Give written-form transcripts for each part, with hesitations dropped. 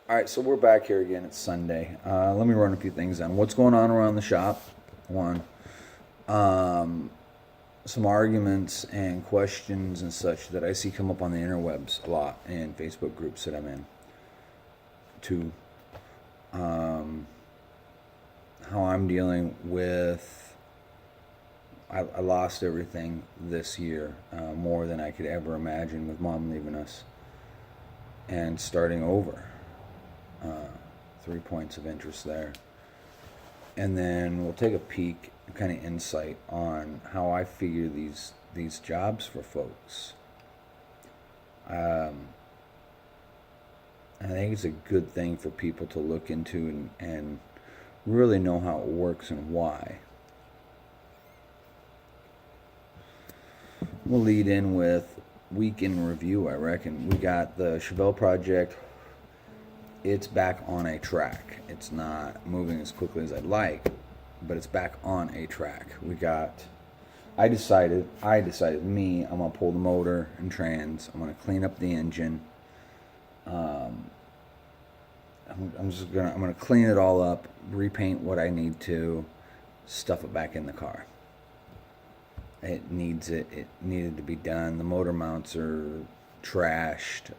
All right, so we're back here again. It's Sunday. Let me run a few things down. What's going on around the shop? One, um, some arguments and questions and such that I see come up on the interwebs a lot in Facebook groups that I'm in. Two, um, how I'm dealing with. I lost everything this year, more than I could ever imagine with mom leaving us and starting over. Uh, 3 points of interest there. And then we'll take a peek, kind of insight on how I figure these jobs for folks. Um, I think it's a good thing for people to look into and really know how it works and why. We'll lead in with week in review, I reckon. We got the Chevelle project. It's back on a track. It's not moving as quickly as I'd like, but it's back on a track. I decided, I'm gonna pull the motor and trans. I'm gonna clean up the engine. Um, I'm gonna clean it all up, repaint what I need to, stuff it back in the car. It needed to be done. The motor mounts are trashed.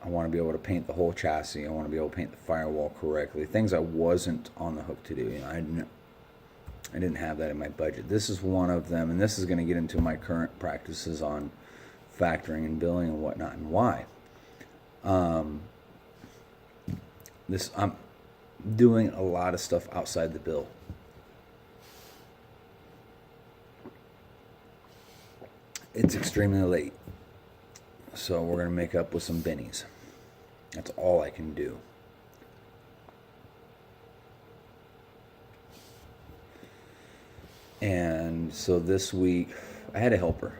I want to be able to paint the whole chassis. I want to be able to paint the firewall correctly. Things I wasn't on the hook to do. I didn't have that in my budget. This is one of them, and this is going to get into my current practices on factoring and billing and whatnot and why. I'm doing a lot of stuff outside the bill. It's extremely late, so we're going to make up with some bennies. That's all I can do. And so this week, I had a helper.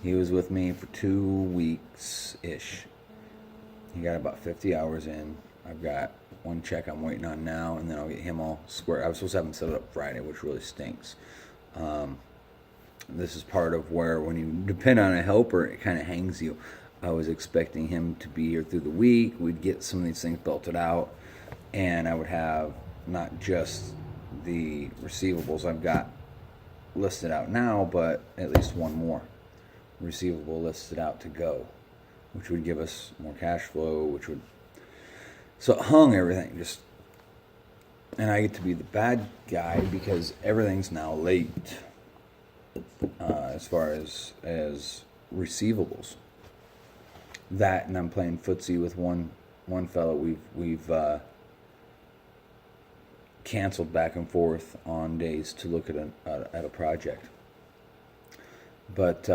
He was with me for 2 weeks-ish. He got about 50 hours in. I've got one check I'm waiting on now, and then I'll get him all square. I was supposed to have him set it up Friday, which really stinks. This is part of where when you depend on a helper, it kind of hangs you. I was expecting him to be here through the week. We'd get some of these things belted out, and I would have not just the receivables I've got listed out now, but at least one more receivable listed out to go, which would give us more cash flow, so it hung everything just, and I get to be the bad guy because everything's now late. As far as receivables, that, and I'm playing footsie with one fellow. We've canceled back and forth on days to look at a project, but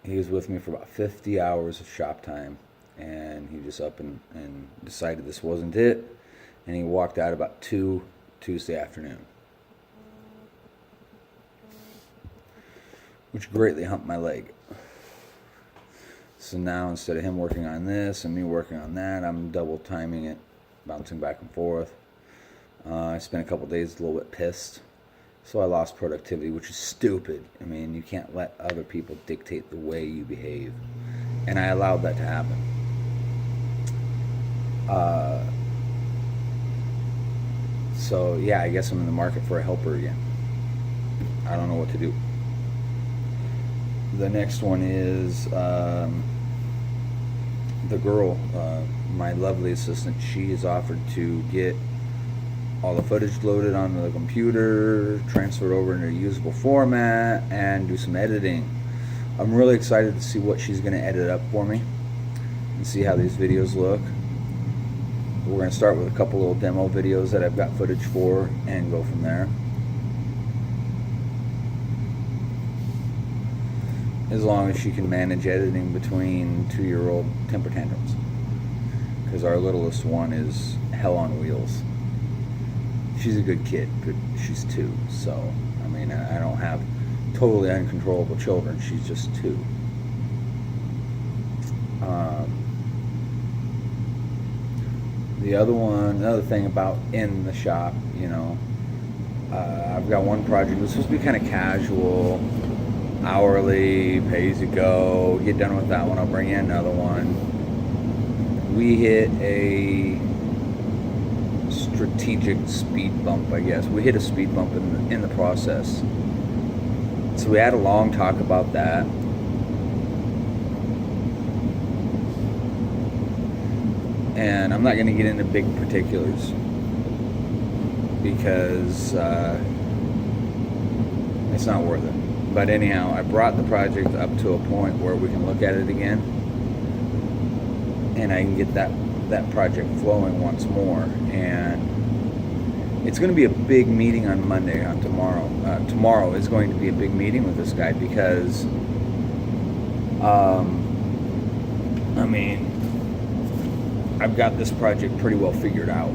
he was with me for about 50 hours of shop time, and he just up and decided this wasn't it, and he walked out about 2 Tuesday afternoon, which greatly humped my leg. So now instead of him working on this and me working on that, I'm double timing it, bouncing back and forth. I spent a couple days a little bit pissed, so I lost productivity, which is stupid. I mean, you can't let other people dictate the way you behave, and I allowed that to happen. So yeah, I guess I'm in the market for a helper again. I don't know what to do. The next one is the girl, my lovely assistant. She has offered to get all the footage loaded onto the computer, transferred over into a usable format, and do some editing. I'm really excited to see what she's going to edit up for me and see how these videos look. We're going to start with a couple little demo videos that I've got footage for and go from there. As long as she can manage editing between 2-year-old temper tantrums. Because our littlest one is hell on wheels. She's a good kid, but she's 2. So, I mean, I don't have totally uncontrollable children. She's just 2. Another thing about in the shop, I've got one project. It was supposed to be kind of casual. hourly, pay as you go. Get done with that one, I'll bring in another one. We hit a strategic speed bump, I guess. We hit a speed bump in the process. So we had a long talk about that. And I'm not going to get into big particulars because it's not worth it. But anyhow, I brought the project up to a point where we can look at it again, and I can get that project flowing once more. And it's going to be a big meeting on Monday, on tomorrow. Tomorrow is going to be a big meeting with this guy because, I've got this project pretty well figured out.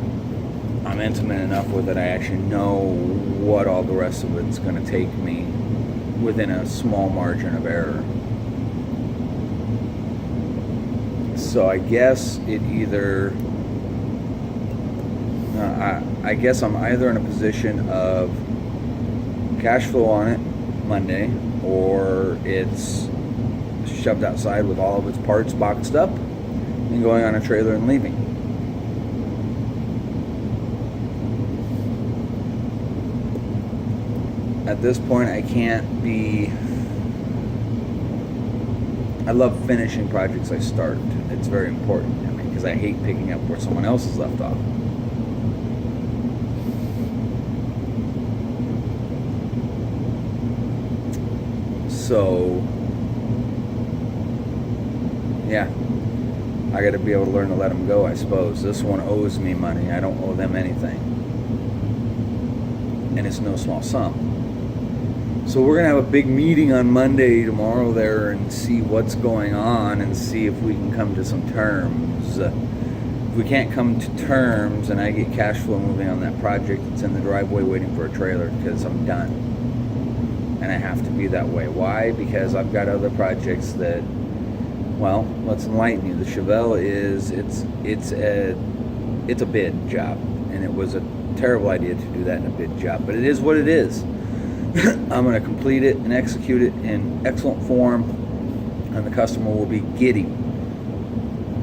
I'm intimate enough with it, I actually know what all the rest of it's going to take me within a small margin of error. So I guess it either, I guess I'm either in a position of cash flow on it Monday, or it's shoved outside with all of its parts boxed up and going on a trailer and leaving. At this point, I love finishing projects I start. It's very important to me because I hate picking up where someone else has left off. So, yeah, I got to be able to learn to let them go, I suppose. This one owes me money. I don't owe them anything. And it's no small sum. So we're going to have a big meeting on Monday tomorrow there and see what's going on and see if we can come to some terms. If we can't come to terms and I get cash flow moving on that project, it's in the driveway waiting for a trailer because I'm done. And I have to be that way. Why? Because I've got other projects that, well, let's enlighten you. The Chevelle it's a bid job. And it was a terrible idea to do that in a bid job. But it is what it is. I'm going to complete it and execute it in excellent form, and the customer will be giddy.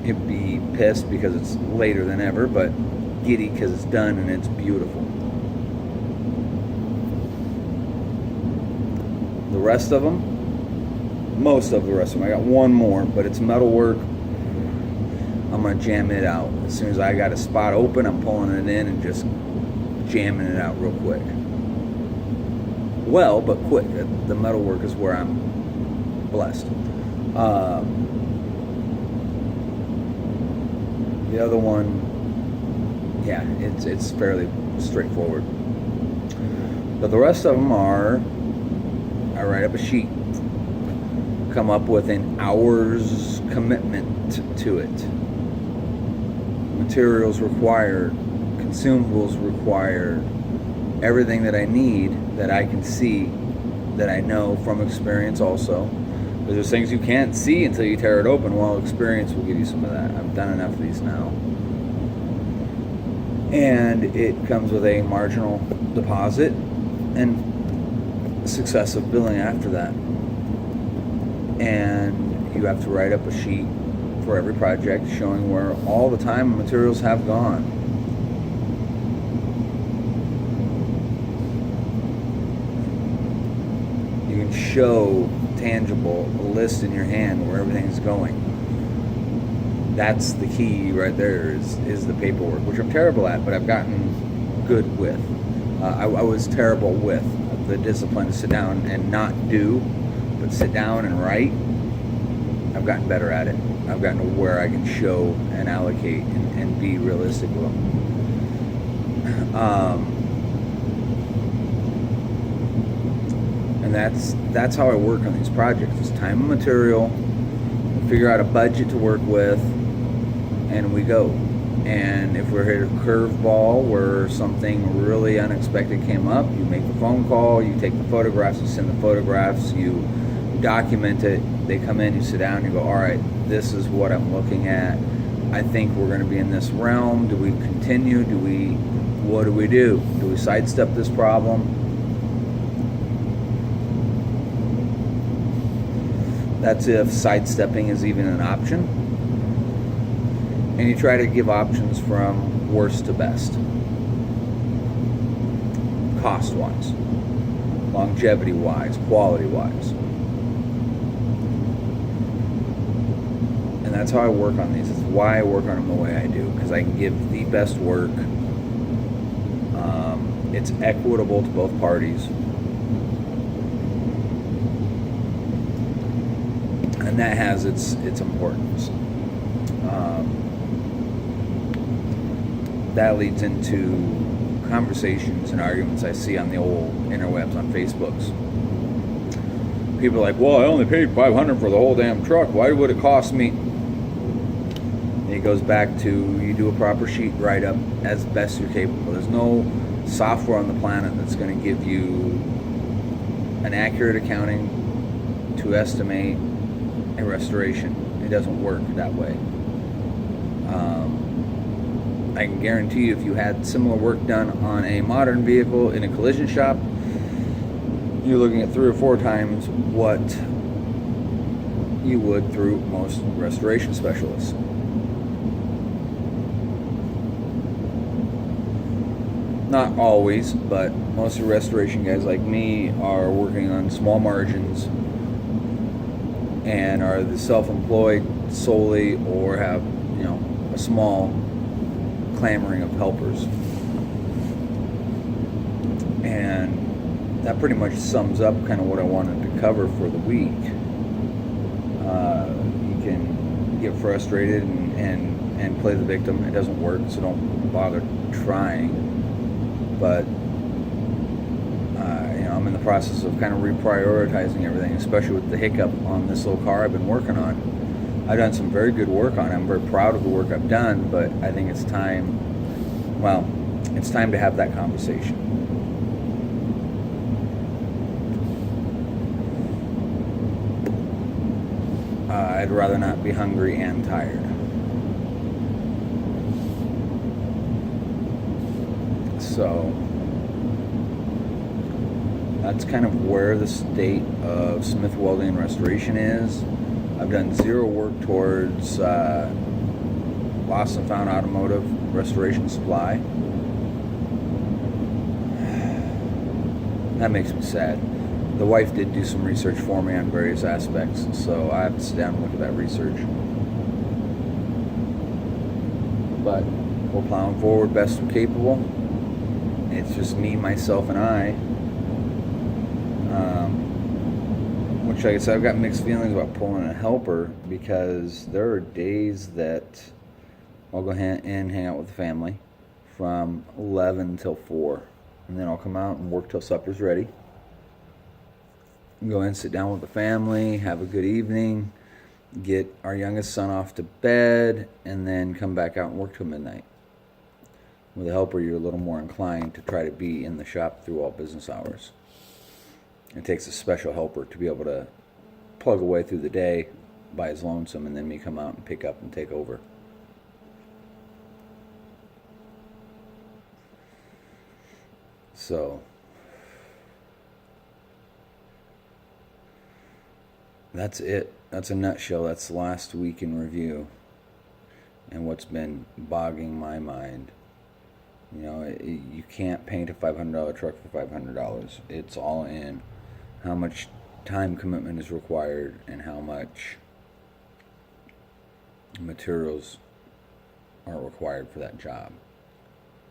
He'll be pissed because it's later than ever, but giddy because it's done and it's beautiful. The rest of them, most of the rest of them, I got one more, but it's metal work. I'm going to jam it out. As soon as I got a spot open, I'm pulling it in and just jamming it out real quick. Well, but quick. The metal work is where I'm blessed. The other one, yeah, it's fairly straightforward. But the rest of them are, I write up a sheet, come up with an hour's commitment to it. Materials required, consumables required, everything that I need that I can see, that I know from experience also. Because there's things you can't see until you tear it open. Well, experience will give you some of that. I've done enough of these now. And it comes with a marginal deposit and successive billing after that. And you have to write up a sheet for every project showing where all the time and materials have gone. You can show tangible, a list in your hand where everything's going. That's the key right there is the paperwork, which I'm terrible at, but I've gotten good with. I was terrible with the discipline to sit down and not do, but sit down and write. I've gotten better at it. I've gotten to where I can show and allocate and be realistic with them. And that's how I work on these projects. It's time and material, figure out a budget to work with, and we go. And if we're hit a curveball where something really unexpected came up, you make the phone call, you take the photographs, you send the photographs, you document it, they come in, you sit down, you go, all right, this is what I'm looking at. I think we're going to be in this realm. Do we continue? What do we do? Do we sidestep this problem? That's if sidestepping is even an option. And you try to give options from worst to best, cost-wise, longevity-wise, quality-wise. And that's how I work on these. It's why I work on them the way I do, because I can give the best work. It's equitable to both parties. And that has its importance. That leads into conversations and arguments I see on the old interwebs on Facebooks. People are like, well, I only paid $500 for the whole damn truck. Why would it cost me? And it goes back to you do a proper sheet write-up as best you're capable. There's no software on the planet that's going to give you an accurate accounting to estimate a restoration. It doesn't work that way. I can guarantee you if you had similar work done on a modern vehicle in a collision shop, you're looking at 3 or 4 times what you would through most restoration specialists. Not always, but most of the restoration guys like me are working on small margins and are the self-employed solely or have, a small clamoring of helpers. And that pretty much sums up kind of what I wanted to cover for the week. You can get frustrated and play the victim. It doesn't work, so don't bother trying. But I'm in the process of kind of reprioritizing everything, especially with the hiccup on this little car I've been working on. I've done some very good work on it. I'm very proud of the work I've done, but I think it's time to have that conversation. I'd rather not be hungry and tired. So that's kind of where the state of Smith Welding and Restoration is. I've done zero work towards lost and found automotive restoration supply. That makes me sad. The wife did do some research for me on various aspects, so I have to sit down and look at that research. But we're plowing forward best we're capable. It's just me, myself, and I. Which, like I said, I've got mixed feelings about pulling a helper because there are days that I'll go and hang out with the family from 11 till 4. And then I'll come out and work till supper's ready. Go in, sit down with the family, have a good evening, get our youngest son off to bed, and then come back out and work till midnight. With a helper, you're a little more inclined to try to be in the shop through all business hours. It takes a special helper to be able to plug away through the day by his lonesome, and then me come out and pick up and take over. So that's it. That's a nutshell. That's the last week in review and what's been bogging my mind. You can't paint a $500 truck for $500. It's all in how much time commitment is required and how much materials are required for that job,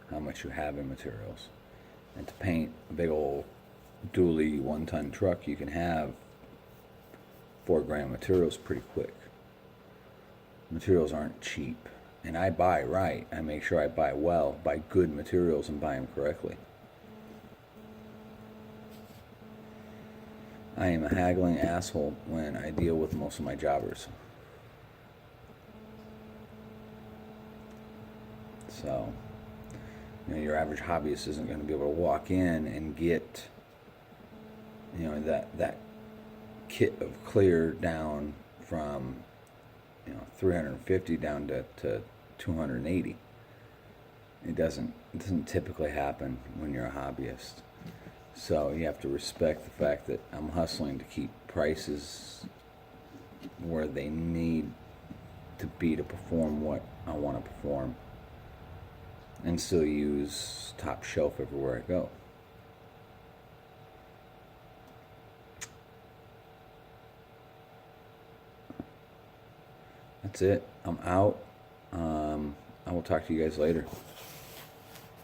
how much you have in materials. And to paint a big old dually 1-ton truck, you can have $4,000 materials pretty quick. Materials aren't cheap. And I buy right. I make sure I buy well, buy good materials, and buy them correctly. I am a haggling asshole when I deal with most of my jobbers. So, your average hobbyist isn't going to be able to walk in and get, that kit of clear down from, 350 down to 280. It doesn't typically happen when you're a hobbyist. So you have to respect the fact that I'm hustling to keep prices where they need to be to perform what I want to perform, and still use top shelf everywhere I go. That's it. I'm out. I will talk to you guys later.